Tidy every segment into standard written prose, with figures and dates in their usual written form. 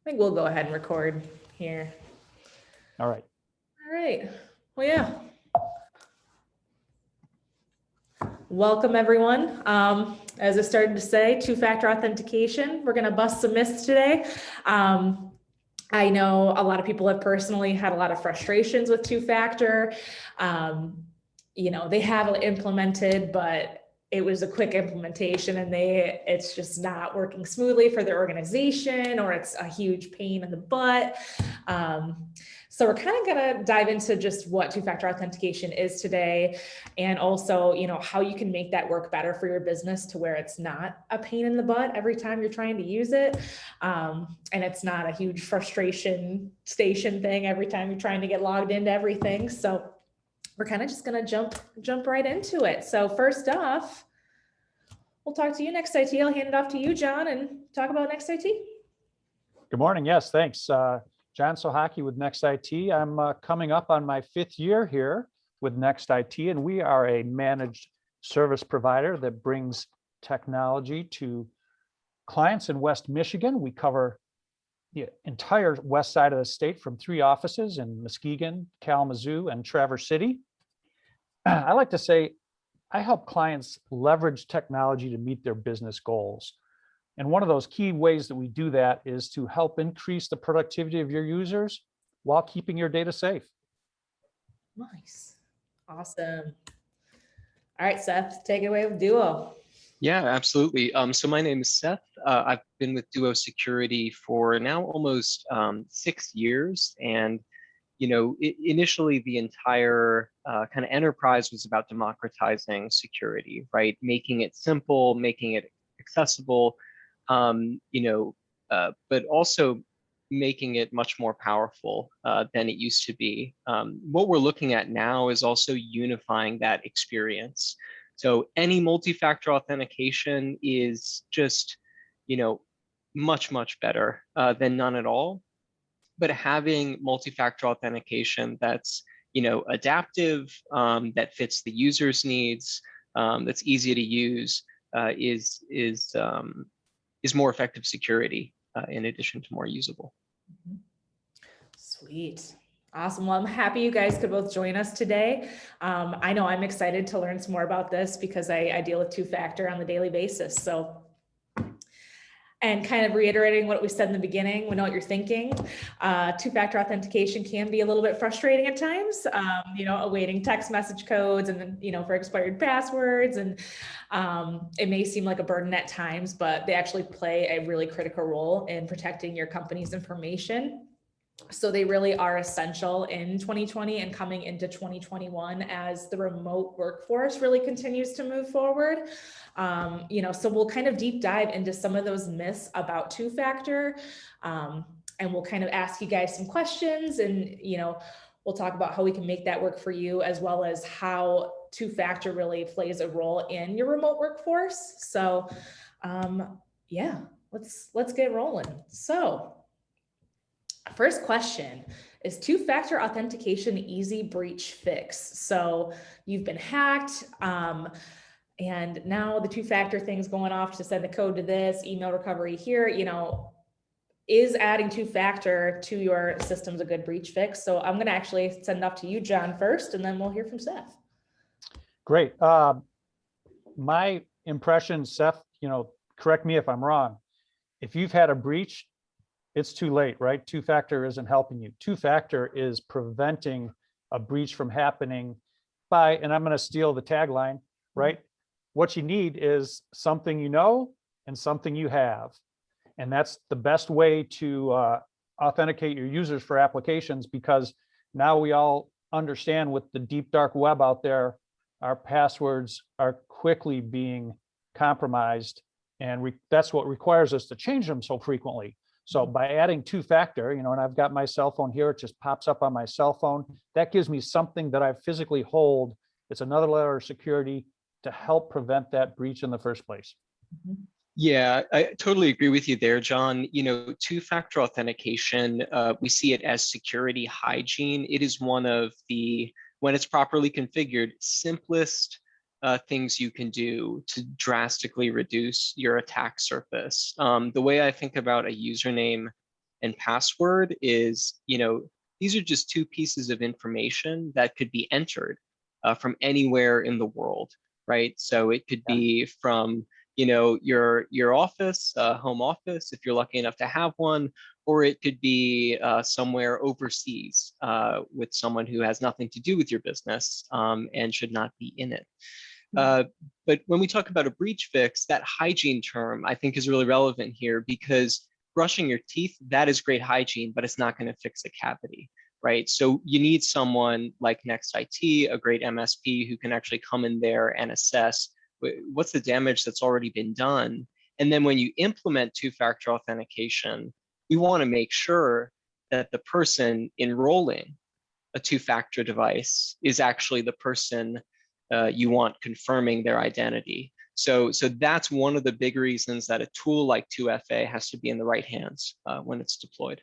think we'll go ahead and record here. All right. All right. Well, yeah. Welcome, everyone. As I started to say, two-factor authentication. We're going to bust some myths today. I know a lot of people have personally had a lot of frustrations with two-factor. They have it implemented, but it was a quick implementation and it's just not working smoothly for their organization, or it's a huge pain in the butt. So we're kind of going to dive into just what two-factor authentication is today, and also, how you can make that work better for your business to where it's not a pain in the butt every time you're trying to use it. And it's not a huge frustration station thing every time you're trying to get logged into everything. So we're kind of just going to jump right into it. So first off, we'll talk to you, Next IT. I'll hand it off to you, John, and talk about Next IT. Good morning. Yes, thanks. John Sohaki with Next IT. I'm coming up on my 5th year here with Next IT, and we are a managed service provider that brings technology to clients in West Michigan. We cover the entire west side of the state from 3 offices in Muskegon, Kalamazoo, and Traverse City. I like to say I help clients leverage technology to meet their business goals. And one of those key ways that we do that is to help increase the productivity of your users while keeping your data safe. Nice. Awesome. All right, Seth, take it away with Duo. Yeah, absolutely. So my name is Seth. I've been with Duo Security for now almost 6 years. And, initially the entire kind of enterprise was about democratizing security, right? Making it simple, making it accessible, but also making it much more powerful than it used to be. What we're looking at now is also unifying that experience. So any multi-factor authentication is just, much, much better than none at all. But having multi-factor authentication that's, adaptive, that fits the user's needs, that's easy to use, is more effective security in addition to more usable. Sweet. Awesome. Well, I'm happy you guys could both join us today. I know I'm excited to learn some more about this because I deal with two-factor on a daily basis. So, and kind of reiterating what we said in the beginning, we know what you're thinking. Two-factor authentication can be a little bit frustrating at times, awaiting text message codes and then, for expired passwords. And it may seem like a burden at times, but they actually play a really critical role in protecting your company's information. So they really are essential in 2020 and coming into 2021 as the remote workforce really continues to move forward. So we'll kind of deep dive into some of those myths about two-factor, and we'll kind of ask you guys some questions, and we'll talk about how we can make that work for you, as well as how two-factor really plays a role in your remote workforce. So yeah, let's get rolling. So first question, is two-factor authentication easy breach fix? So you've been hacked, and now the two-factor thing's going off to send the code to this, email recovery here, is adding two-factor to your systems a good breach fix? So I'm going to actually send it off to you, John, first, and then we'll hear from Seth. Great. My impression, Seth, correct me if I'm wrong. If you've had a breach, it's too late, right? Two-factor isn't helping you. Two-factor is preventing a breach from happening by, and I'm going to steal the tagline, right? What you need is something you know and something you have. And that's the best way to authenticate your users for applications, because now we all understand with the deep dark web out there, our passwords are quickly being compromised, and that's what requires us to change them so frequently. So by adding two-factor, and I've got my cell phone here, it just pops up on my cell phone. That gives me something that I physically hold. It's another layer of security to help prevent that breach in the first place. Yeah, I totally agree with you there, John. Two-factor authentication, we see it as security hygiene. It is one of the, when it's properly configured, simplest things you can do to drastically reduce your attack surface. The way I think about a username and password is, these are just two pieces of information that could be entered from anywhere in the world, right? So it could be from, your office, home office, if you're lucky enough to have one, or it could be somewhere overseas with someone who has nothing to do with your business and should not be in it. But when we talk about a breach fix, that hygiene term I think is really relevant here, because brushing your teeth, that is great hygiene, but it's not going to fix a cavity, right? So you need someone like Next IT, a great MSP, who can actually come in there and assess what's the damage that's already been done. And then when you implement two-factor authentication, we want to make sure that the person enrolling a two-factor device is actually the person you want confirming their identity. So that's one of the big reasons that a tool like 2FA has to be in the right hands when it's deployed.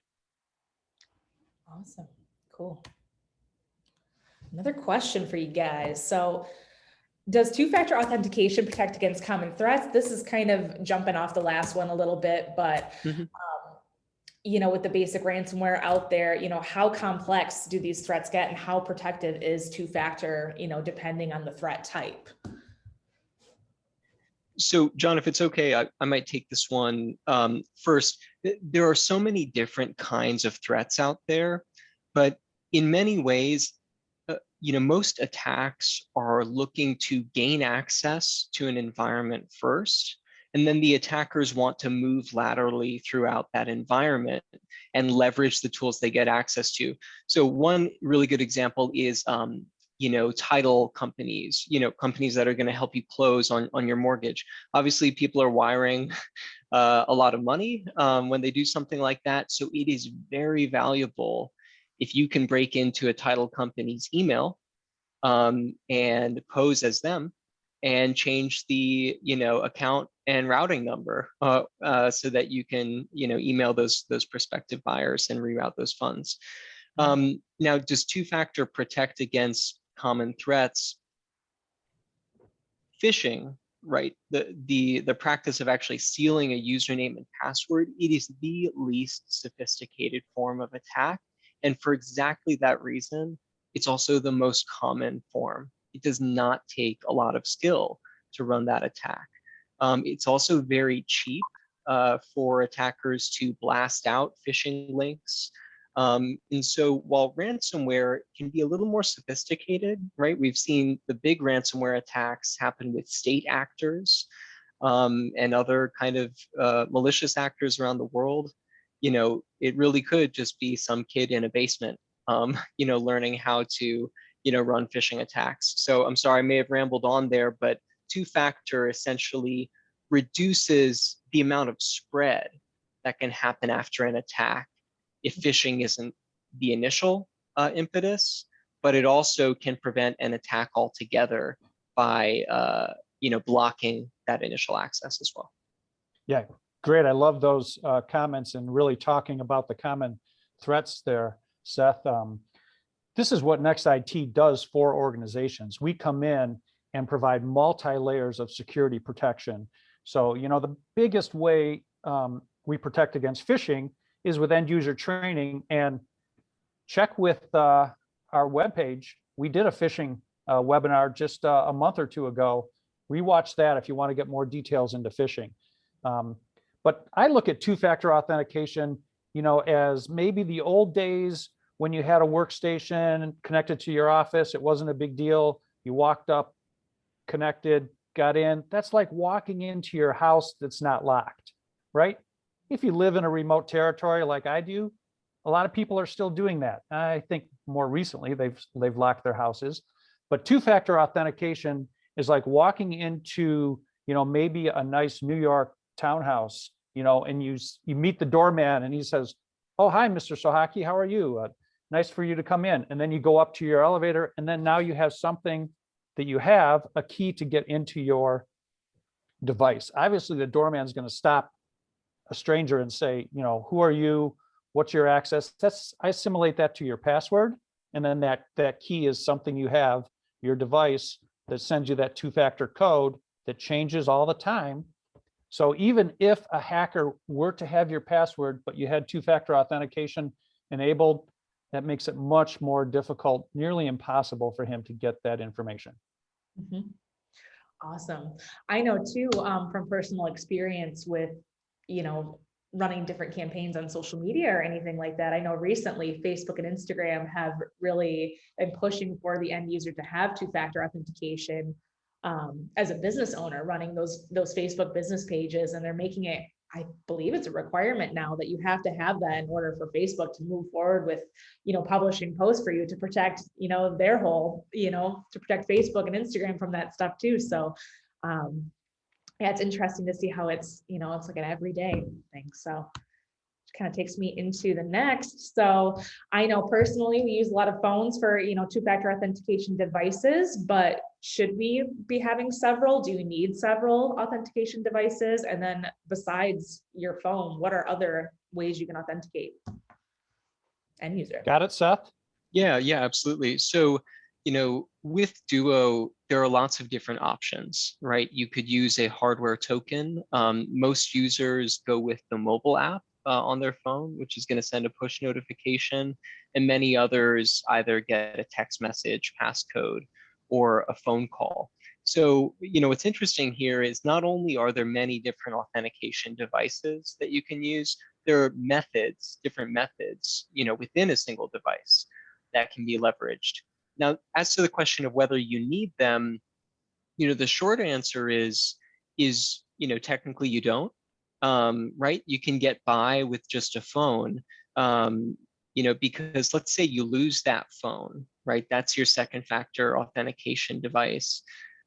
Awesome. Cool. Another question for you guys. So does two-factor authentication protect against common threats? This is kind of jumping off the last one a little bit, but with the basic ransomware out there, how complex do these threats get, and how protective is two-factor, depending on the threat type? So John, if it's okay, I might take this one first. There are so many different kinds of threats out there, but in many ways, most attacks are looking to gain access to an environment first, and then the attackers want to move laterally throughout that environment and leverage the tools they get access to. So one really good example is, title companies, companies that are going to help you close on your mortgage. Obviously, people are wiring a lot of money when they do something like that. So it is very valuable if you can break into a title company's email and pose as them and change the account and routing number so that you can email those prospective buyers and reroute those funds. Now, does two-factor protect against common threats? Phishing, right? The practice of actually stealing a username and password, it is the least sophisticated form of attack. And for exactly that reason, it's also the most common form. It does not take a lot of skill to run that attack. It's also very cheap for attackers to blast out phishing links. And so while ransomware can be a little more sophisticated, right? We've seen the big ransomware attacks happen with state actors and other kind of malicious actors around the world. It really could just be some kid in a basement, learning how to, run phishing attacks. So I'm sorry, I may have rambled on there, but two-factor essentially reduces the amount of spread that can happen after an attack if phishing isn't the initial impetus, but it also can prevent an attack altogether by blocking that initial access as well. Yeah, great. I love those comments and really talking about the common threats there, Seth. This is what Next IT does for organizations. We come in and provide multi-layers of security protection. So, the biggest way we protect against phishing is with end user training, and check with our webpage. We did a phishing webinar just a month or two ago. Rewatch that if you want to get more details into phishing. But I look at two-factor authentication, as maybe the old days when you had a workstation connected to your office. It wasn't a big deal. You walked up, connected, got in. That's like walking into your house that's not locked, right? If you live in a remote territory like I do, a lot of people are still doing that. I think more recently they've locked their houses. But two-factor authentication is like walking into, maybe a nice New York townhouse, and you meet the doorman and he says, "Oh, hi, Mr. Sohaki, how are you? Nice for you to come in." And then you go up to your elevator, and then now you have something that you have a key to get into your device. Obviously, the doorman's going to stop a stranger and say, "Who are you? What's your access?" I assimilate that to your password. And then that key is something you have, your device, that sends you that two-factor code that changes all the time. So even if a hacker were to have your password, but you had two-factor authentication enabled, that makes it much more difficult, nearly impossible for him to get that information. Mhm. Awesome. I know too, from personal experience with, running different campaigns on social media or anything like that. I know recently Facebook and Instagram have really been pushing for the end user to have two-factor authentication, as a business owner running those Facebook business pages, and they're making it, I believe it's a requirement now that you have to have that in order for Facebook to move forward with, publishing posts for you to protect, their whole, to protect Facebook and Instagram from that stuff too. So, yeah, it's interesting to see how it's like an everyday thing. So kind of takes me into the next. So I know personally we use a lot of phones for, two-factor authentication devices, but should we be having several? Do you need several authentication devices? And then besides your phone, what are other ways you can authenticate end user? Got it, Seth? Yeah, absolutely. So, with Duo, there are lots of different options, right? You could use a hardware token. Most users go with the mobile app on their phone, which is going to send a push notification, and many others either get a text message, passcode, or a phone call. So, what's interesting here is not only are there many different authentication devices that you can use, there are different methods, within a single device that can be leveraged. Now, as to the question of whether you need them, the short answer is, technically you don't, right? You can get by with just a phone, because let's say you lose that phone, right? That's your second factor authentication device.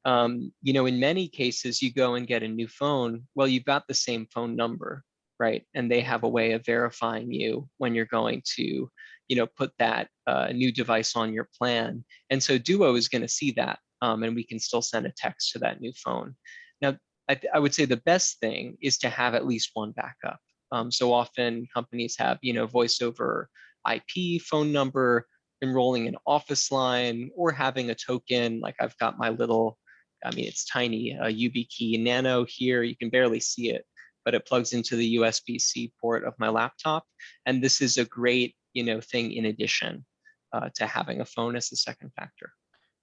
In many cases, you go and get a new phone. Well, you've got the same phone number, right? And they have a way of verifying you when you're going to, put that new device on your plan. And so Duo is going to see that, and we can still send a text to that new phone. Now, I would say the best thing is to have at least one backup. So often companies have, voice over IP phone number, enrolling an office line, or having a token. Like I've got my little, it's tiny, YubiKey Nano here. You can barely see it, but it plugs into the USB-C port of my laptop. And this is a great, thing in addition to having a phone as a second factor.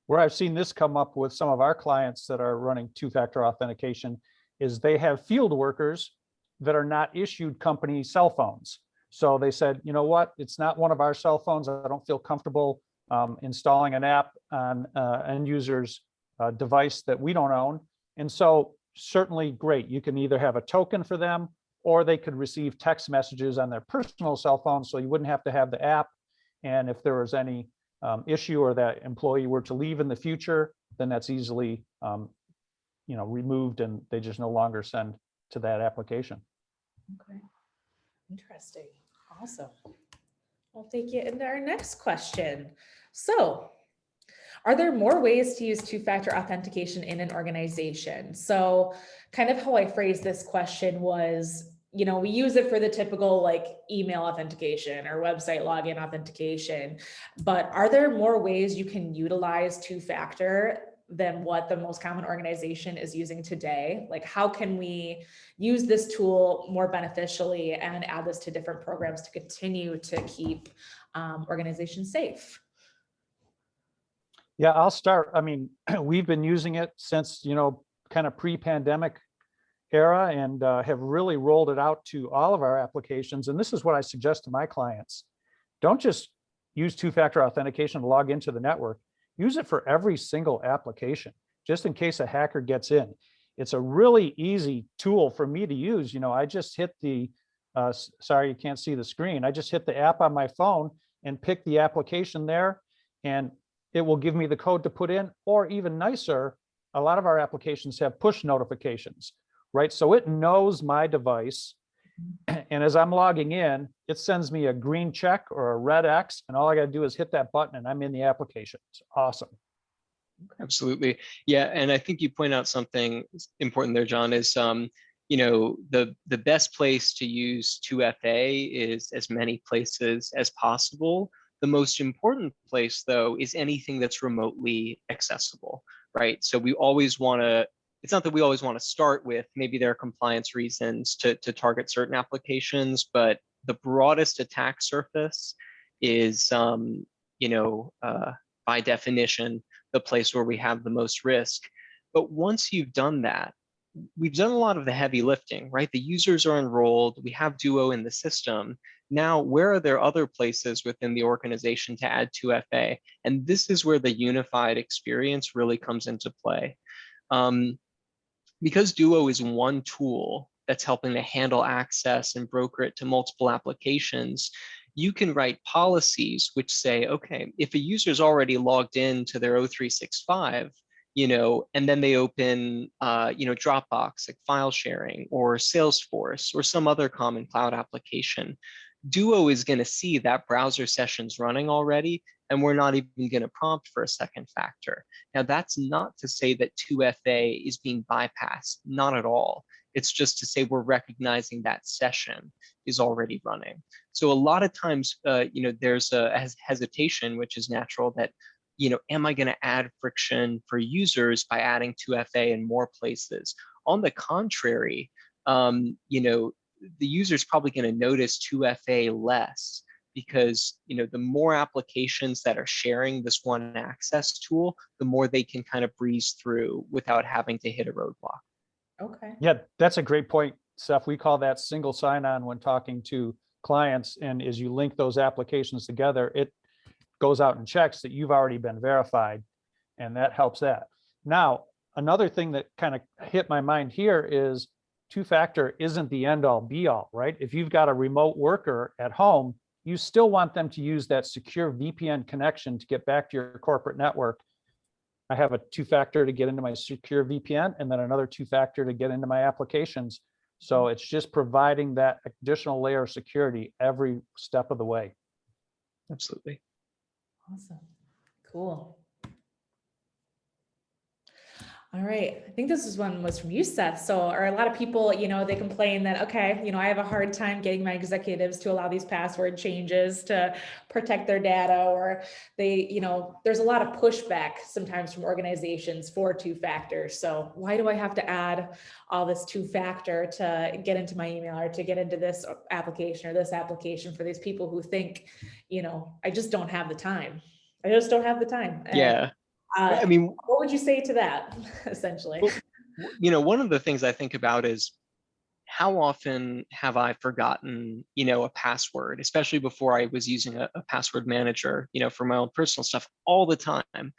Where I've seen this come up with some of our clients that are running two-factor authentication is they have field workers that are not issued company cell phones. So they said, you know what, it's not one of our cell phones. I don't feel comfortable installing an app on end user's device that we don't own. And so certainly great. You can either have a token for them, or they could receive text messages on their personal cell phone, so you wouldn't have to have the app. And if there was any issue or that employee were to leave in the future, then that's easily removed, and they just no longer send to that application. Okay, interesting. Awesome. I'll take you into our next question. So, are there more ways to use two-factor authentication in an organization? So kind of how I phrased this question was, we use it for the typical like email authentication or website login authentication, but are there more ways you can utilize two-factor than what the most common organization is using today? Like, how can we use this tool more beneficially and add this to different programs to continue to keep organizations safe? Yeah, I'll start. We've been using it since, kind of pre-pandemic era, and have really rolled it out to all of our applications. And this is what I suggest to my clients. Don't just use two-factor authentication to log into the network. Use it for every single application, just in case a hacker gets in. It's a really easy tool for me to use. I just hit the, sorry, you can't see the screen. I just hit the app on my phone and pick the application there, and it will give me the code to put in. Or even nicer, a lot of our applications have push notifications, right? So it knows my device, and as I'm logging in, it sends me a green check or a red X, and all I got to do is hit that button and I'm in the application. It's awesome. Absolutely. Yeah. And I think you point out something important there, John, is, the best place to use 2FA is as many places as possible. The most important place, though, is anything that's remotely accessible, right? So we always want to it's not that we always want to start with, maybe there are compliance reasons to target certain applications, but the broadest attack surface is, by definition, the place where we have the most risk. But once you've done that, we've done a lot of the heavy lifting, right? The users are enrolled, we have Duo in the system. Now, where are there other places within the organization to add 2FA? And this is where the unified experience really comes into play. Because Duo is one tool that's helping to handle access and broker it to multiple applications, you can write policies which say, okay, if a user is already logged in to their O365, and then they open, Dropbox, like file sharing, or Salesforce, or some other common cloud application, Duo is going to see that browser session's running already, and we're not even going to prompt for a second factor. Now, that's not to say that 2FA is being bypassed, not at all. It's just to say we're recognizing that session is already running. So a lot of times, there's a hesitation, which is natural, that am I going to add friction for users by adding 2FA in more places? On the contrary, the user is probably going to notice 2FA less, because the more applications that are sharing this one access tool, the more they can kind of breeze through without having to hit a roadblock. Okay. Yeah, that's a great point, Seth. We call that single sign-on when talking to clients. And as you link those applications together, it goes out and checks that you've already been verified, and that helps that. Now, another thing that kind of hit my mind here is two-factor isn't the end-all be-all, right? If you've got a remote worker at home, you still want them to use that secure VPN connection to get back to your corporate network. I have a two-factor to get into my secure VPN, and then another two-factor to get into my applications. So it's just providing that additional layer of security every step of the way. Absolutely. Awesome. Cool. All right. I think this one was from you, Seth. So are a lot of people, they complain that, okay, I have a hard time getting my executives to allow these password changes to protect their data, or they, there's a lot of pushback sometimes from organizations for two-factor. So why do I have to add all this two-factor to get into my email or to get into this application or this application, for these people who think, I just don't have the time. I just don't have the time. And, Yeah. I mean, what would you say to that, essentially? one of the things I think about is, how often have I forgotten, a password, especially before I was using a password manager, for my own personal stuff all the time.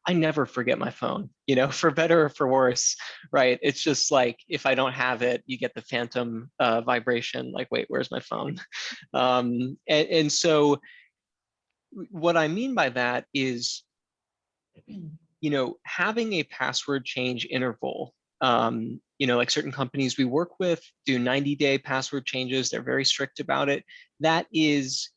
I never forget my phone, for better or for worse, right? It's just like, if I don't have it, you get the phantom vibration, like, wait, where's my phone? And so what I mean by that is, having a password change interval, like certain companies we work with do 90-day password changes. They're very strict about it. That is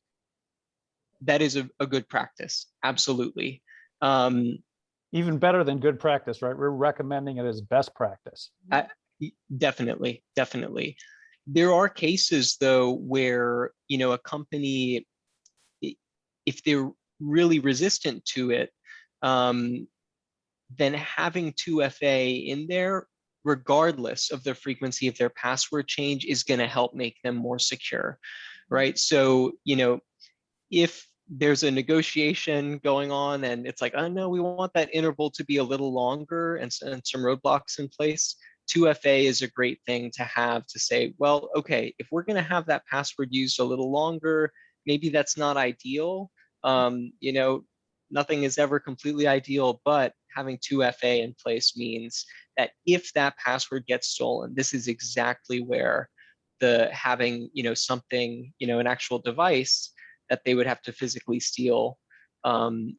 a good practice. Absolutely. Even better than good practice, right? We're recommending it as best practice. Definitely. There are cases though where, a company, if they're really resistant to it, then having 2FA in there, regardless of the frequency of their password change, is going to help make them more secure, right? So, if there's a negotiation going on and it's like, oh no, we want that interval to be a little longer, and some roadblocks in place, 2FA is a great thing to have, to say, well, okay, if we're going to have that password used a little longer, maybe that's not ideal. Nothing is ever completely ideal, but having 2FA in place means that if that password gets stolen, this is exactly where having something, an actual device that they would have to physically steal,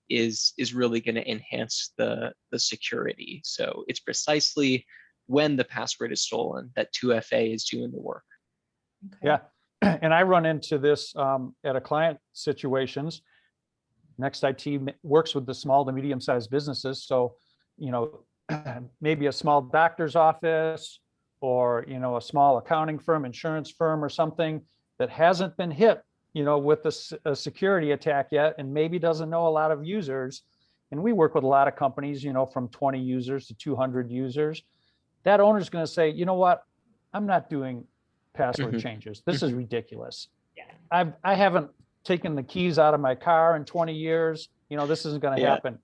is really going to enhance the security. So it's precisely when the password is stolen that 2FA is doing the work. Okay. Yeah. And I run into this at a client situations. Next IT works with the small to medium-sized businesses. So, maybe a small doctor's office, or, a small accounting firm, insurance firm, or something that hasn't been hit, with a security attack yet, and maybe doesn't know a lot of users. And we work with a lot of companies, from 20 users to 200 users. that owner's going to say, you know what, I'm not doing password Mhm. changes. This is ridiculous. Yeah. I haven't taken the keys out of my car in 20 years. You know, this isn't going to Yeah. happen.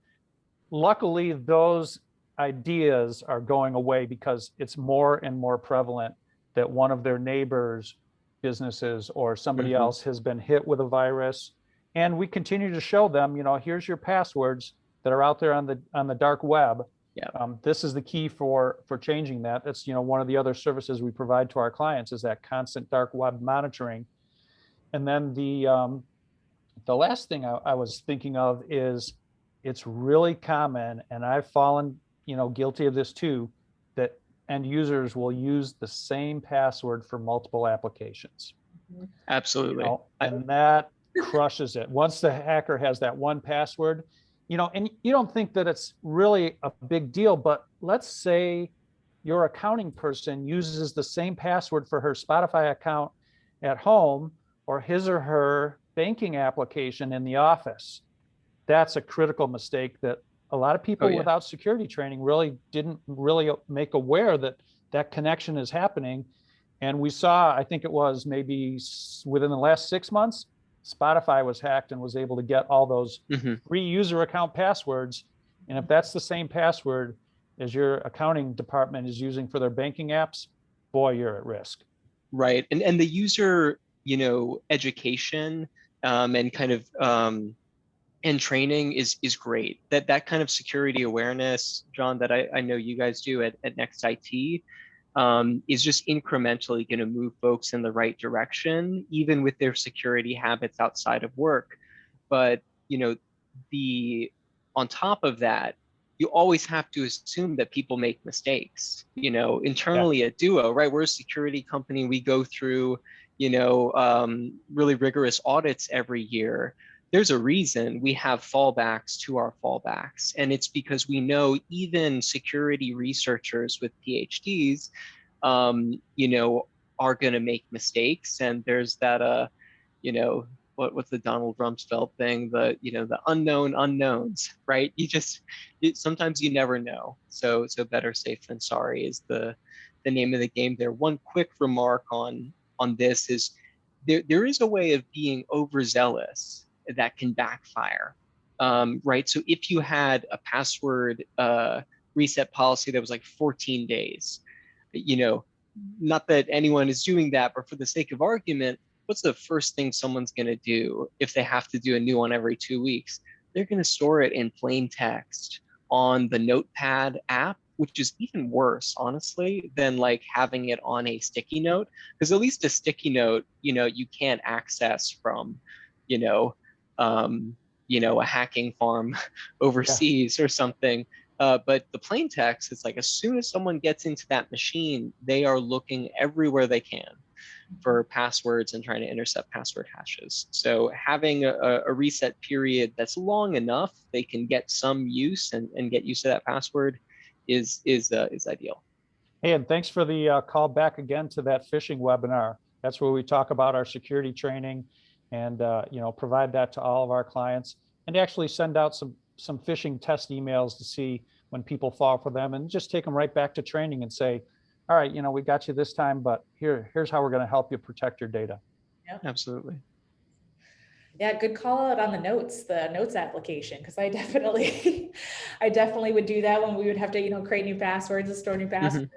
Luckily, those ideas are going away because it's more and more prevalent that one of their neighbors' businesses or somebody Mhm. else has been hit with a virus. And we continue to show them, you know, here's your passwords that are out there on the dark web. Yeah. This is the key for changing that. That's, you know, one of the other services we provide to our clients is that constant dark web monitoring. And then the last thing I was thinking of is it's really common, and I've fallen, you know, guilty of this too, that end users will use the same password for multiple applications. You Absolutely. know, and that crushes it. Once the hacker has that one password, you know, and you don't think that it's really a big deal, but let's say your accounting person uses the same password for her Spotify account at home or his or her banking application in the office. That's a critical mistake that a lot of people yeah. without security training really didn't really make aware that that connection is happening. And we saw, I think it was maybe within the last 6 months, Spotify was hacked and was able to get all those Mhm. free user account passwords. And if that's the same password as your accounting department is using for their banking apps, boy, you're at risk. Right. And the user, you know, education and kind of and training is great. That kind of security awareness, John, that I know you guys do at Next IT, is just incrementally going to move folks in the right direction, even with their security habits outside of work. But you know, the on top of that, you always have to assume that people make mistakes. You know, Yeah. internally at Duo, right? We're a security company. We go through, you know, really rigorous audits every year. There's a reason we have fallbacks to our fallbacks. And it's because we know even security researchers with PhDs, you know, are going to make mistakes. And there's that, you know, what's the Donald Rumsfeld thing? The, you know, the unknown unknowns, right? Sometimes you never know. So better safe than sorry is the name of the game there. One quick remark on this is there is a way of being overzealous that can backfire, right? So if you had a password reset policy that was like 14 days, you know, not that anyone is doing that, but for the sake of argument, what's the first thing someone's going to do if they have to do a new one every 2 weeks? They're going to store it in plain text on the Notepad app, which is even worse, honestly, than like having it on a sticky note. Because at least a sticky note, you know, you can't access from, you know, a hacking farm overseas or something. But the plain text, it's like as soon as someone gets into that machine, they are looking everywhere they can for passwords and trying to intercept password hashes. So having a reset period that's long enough, they can get some use and get used to that password is ideal. Hey, and thanks for the call back again to that phishing webinar. That's where we talk about our security training and you know, provide that to all of our clients and actually send out some phishing test emails to see when people fall for them and just take them right back to training and say, all right, you know, we got you this time, but here's how we're going to help you protect your data. Yep. Absolutely. Yeah, good call out on the notes application, because I definitely, I definitely would do that when we would have to, you know, create new passwords and store new passwords.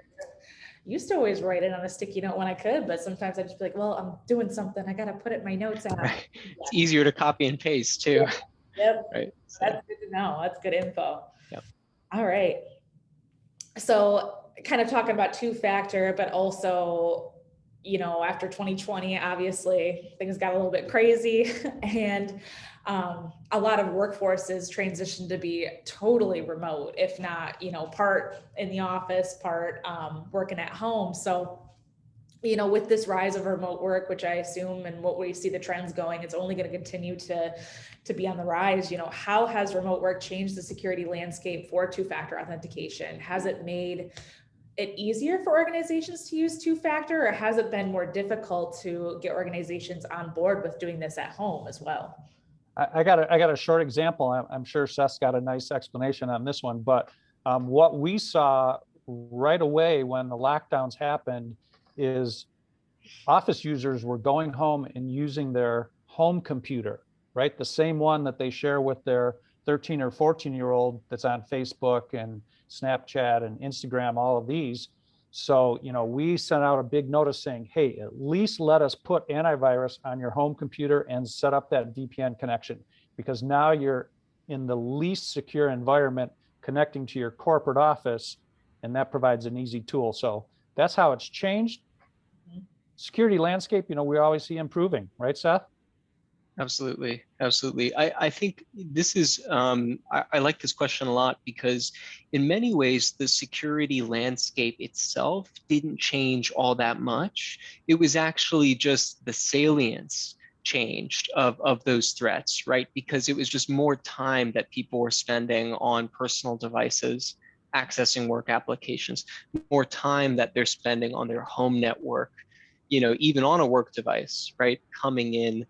Used to always write it on a sticky note when I could, but sometimes I'd just be like, well, I'm doing something. I got to put it in my notes app. Right. It's easier to copy and paste too. Yeah. Yep. Right. So, That's good to know. That's good info. yep. All right. So kind of talking about two-factor, but also, you know, after 2020, obviously things got a little bit crazy and a lot of workforces transitioned to be totally remote, if not, you know, part in the office, part working at home. So, you know, with this rise of remote work, which I assume and what we see the trends going, it's only going to continue to be on the rise. You know, how has remote work changed the security landscape for two-factor authentication? Has it made it easier for organizations to use two-factor, or has it been more difficult to get organizations on board with doing this at home as well? I got a short example. I'm sure Seth's got a nice explanation on this one, but what we saw right away when the lockdowns happened is office users were going home and using their home computer, right? The same one that they share with their 13 or 14-year-old that's on Facebook and Snapchat and Instagram, all of these. So, we sent out a big notice saying, hey, at least let us put antivirus on your home computer and set up that VPN connection, because now you're in the least secure environment connecting to your corporate office, and that provides an easy tool. So that's how it's changed. Security landscape, we always see improving, right, Seth? Absolutely, absolutely. I think this is, I like this question a lot because in many ways, the security landscape itself didn't change all that much. It was actually just the salience changed of those threats, right? Because it was just more time that people were spending on personal devices, accessing work applications, more time that they're spending on their home network, even on a work device, right? Coming in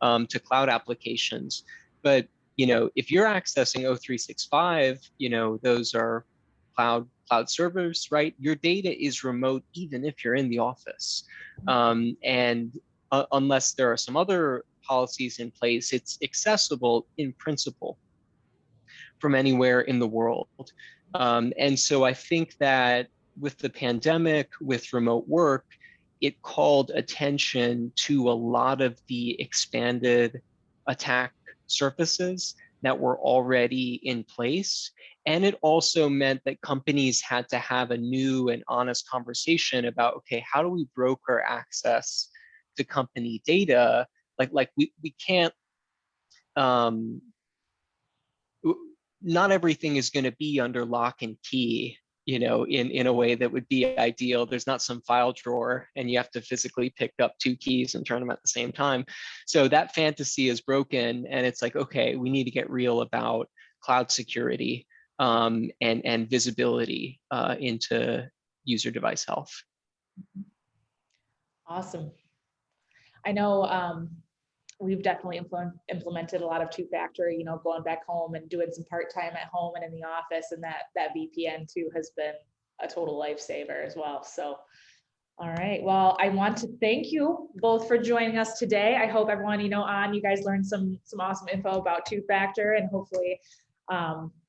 to cloud applications. But if you're accessing O365, those are cloud servers, right? Your data is remote even if you're in the office. And unless there are some other policies in place, it's accessible in principle from anywhere in the world. And so I think that with the pandemic, with remote work, it called attention to a lot of the expanded attack surfaces that were already in place. And it also meant that companies had to have a new and honest conversation about, okay, how do we broker access to company data? Like we can't, not everything is going to be under lock and key, in a way that would be ideal. There's not some file drawer and you have to physically pick up two keys and turn them at the same time. So that fantasy is broken, and it's like, okay, we need to get real about cloud security and visibility into user device health. Awesome. I know we've definitely implemented a lot of two-factor, going back home and doing some part-time at home and in the office, and that VPN too has been a total lifesaver as well. So, all right. Well, I want to thank you both for joining us today. I hope everyone, you guys learned some awesome info about two-factor, and hopefully,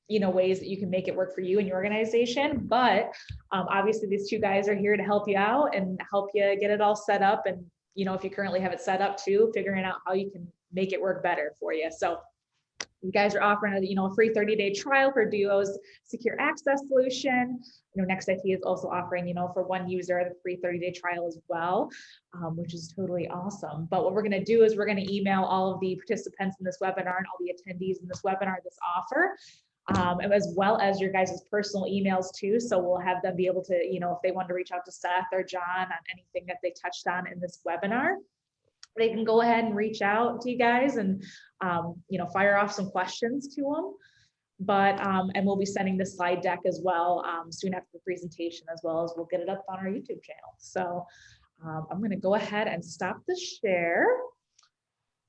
ways that you can make it work for you and your organization. But obviously these two guys are here to help you out and help you get it all set up. And, if you currently have it set up too, figuring out how you can make it work better for you. So you guys are offering a free 30-day trial for Duo's secure access solution. Next IT is also offering, for one user, the free 30-day trial as well, which is totally awesome. But what we're going to do is we're going to email all of the participants in this webinar and all the attendees in this webinar this offer, as well as your guys' personal emails too. So we'll have them be able to, if they want to reach out to Seth or John on anything that they touched on in this webinar, they can go ahead and reach out to you guys and, fire off some questions to them. But, and we'll be sending the slide deck as well soon after the presentation, as well as we'll get it up on our YouTube channel. So I'm going to go ahead and stop the share,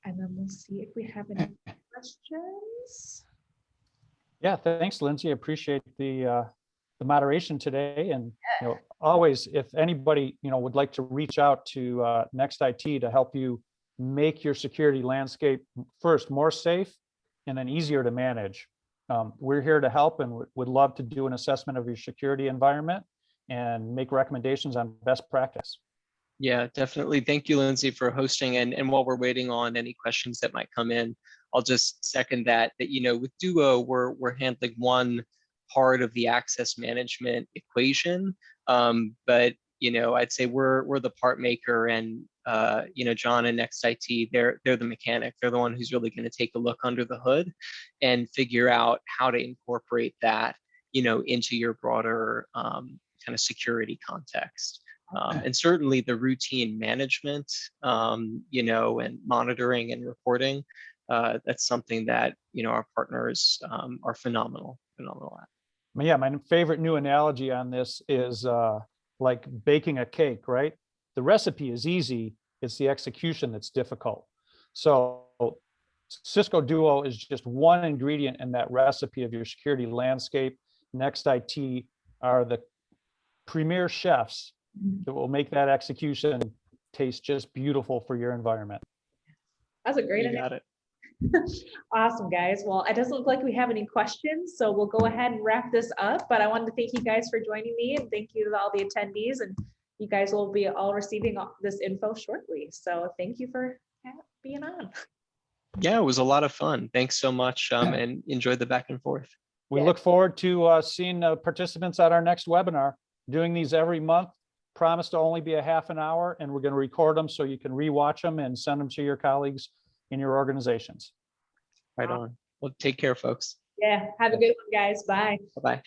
and then we'll see if we have any questions. Yeah, thanks, Lindsay. I appreciate the moderation today. And always, if anybody would like to reach out to Next IT to help you make your security landscape first more safe and then easier to manage, we're here to help and would love to do an assessment of your security environment and make recommendations on best practice. Yeah, definitely. Thank you, Lindsay, for hosting. And while we're waiting on any questions that might come in, I'll just second that with Duo, we're handling one part of the access management equation. But I'd say we're the part maker, and John and Next IT, they're the mechanic. They're the one who's really going to take a look under the hood and figure out how to incorporate that into your broader kind of security context. And certainly the routine management, and monitoring and reporting, that's something that, our partners are phenomenal at. Yeah, my favorite new analogy on this is like baking a cake, right? The recipe is easy, it's the execution that's difficult. So Cisco Duo is just one ingredient in that recipe of your security landscape. Next IT are the premier chefs that will make that execution taste just beautiful for your environment. That's a great You idea. got it. Awesome, guys. Well, it doesn't look like we have any questions, so we'll go ahead and wrap this up. But I wanted to thank you guys for joining me, and thank you to all the attendees. And you guys will be all receiving this info shortly. So thank you for being on. Yeah, it was a lot of fun. Thanks so much, and enjoyed the back and forth. We Yeah. look forward to seeing participants at our next webinar. Doing these every month. Promise to only be a half an hour, and we're going to record them so you can rewatch them and send them to your colleagues in your organizations. Right on. Well, take care, folks. Yeah. Have a good one, guys. Bye. Bye-bye.